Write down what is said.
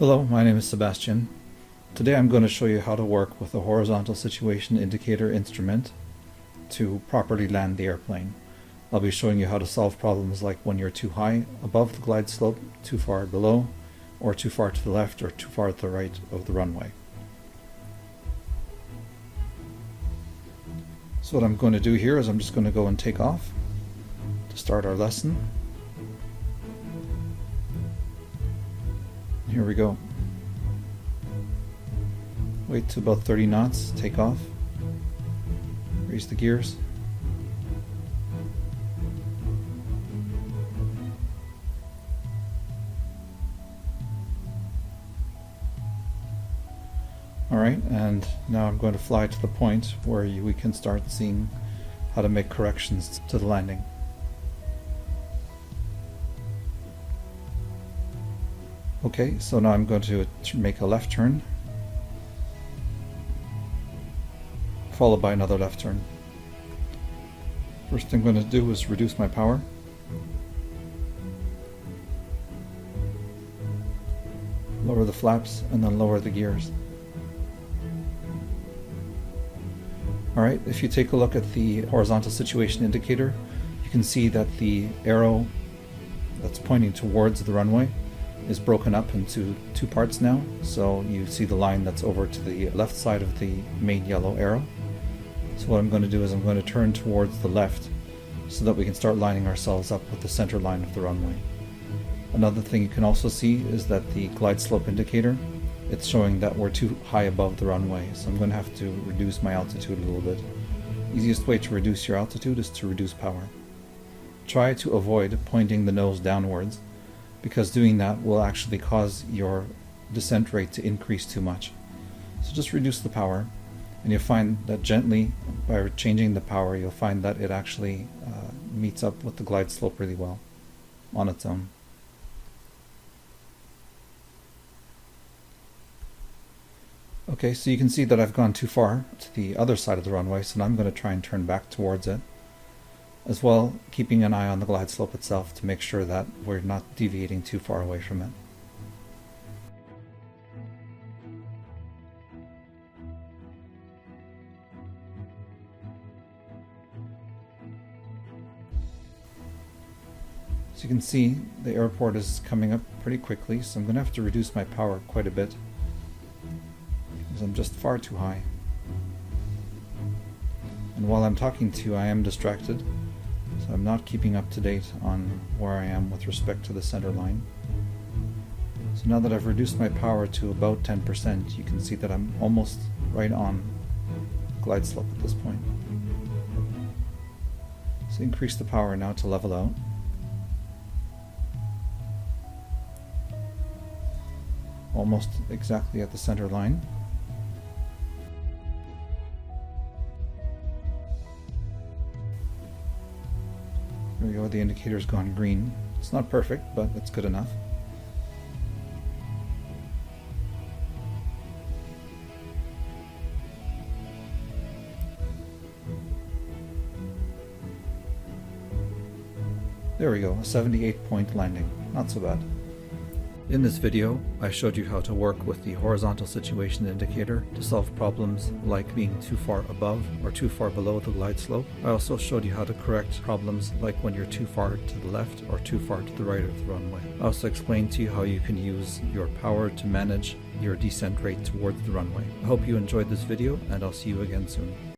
Hello, my name is Sebastian. Today I'm going to show you how to work with a horizontal situation indicator instrument to properly land the airplane. I'll be showing you how to solve problems like when you're too high above the glide slope, too far below, or too far to the left or too far to the right of the runway. So what I'm going to do here is I'm just going to go and take off to start our lesson. Here we go. Wait to about 30 knots, take off, raise the gears. Alright, and now I'm going to fly to the point where we can start seeing how to make corrections to the landing. Okay, so now I'm going to make a left turn, followed by another left turn. First thing I'm going to do is reduce my power. Lower the flaps and then lower the gears. Alright, if you take a look at the horizontal situation indicator, you can see that the arrow that's pointing towards the runway is broken up into two parts now. So you see the line that's over to the left side of the main yellow arrow. So what I'm going to do is I'm going to turn towards the left so that we can start lining ourselves up with the center line of the runway. Another thing you can also see is that the glide slope indicator, it's showing that we're too high above the runway, so I'm going to have to reduce my altitude a little bit. Easiest way to reduce your altitude is to reduce power. Try to avoid pointing the nose downwards, because doing that will actually cause your descent rate to increase too much. So just reduce the power, and you'll find that gently, by changing the power, you'll find that it actually meets up with the glide slope really well on its own. Okay, so you can see that I've gone too far to the other side of the runway, so now I'm going to try and turn back towards it, as well keeping an eye on the glide slope itself to make sure that we're not deviating too far away from it. So you can see the airport is coming up pretty quickly, so I'm going to have to reduce my power quite a bit because I'm just far too high. And while I'm talking to you, I am distracted, so I'm not keeping up to date on where I am with respect to the center line. So now that I've reduced my power to about 10%, you can see that I'm almost right on glide slope at this point. So increase the power now to level out. Almost exactly at the center line. There we go, the indicator's gone green. It's not perfect, but it's good enough. There we go, a 78-point landing. Not so bad. In this video, I showed you how to work with the horizontal situation indicator to solve problems like being too far above or too far below the glide slope. I also showed you how to correct problems like when you're too far to the left or too far to the right of the runway. I also explained to you how you can use your power to manage your descent rate towards the runway. I hope you enjoyed this video, and I'll see you again soon.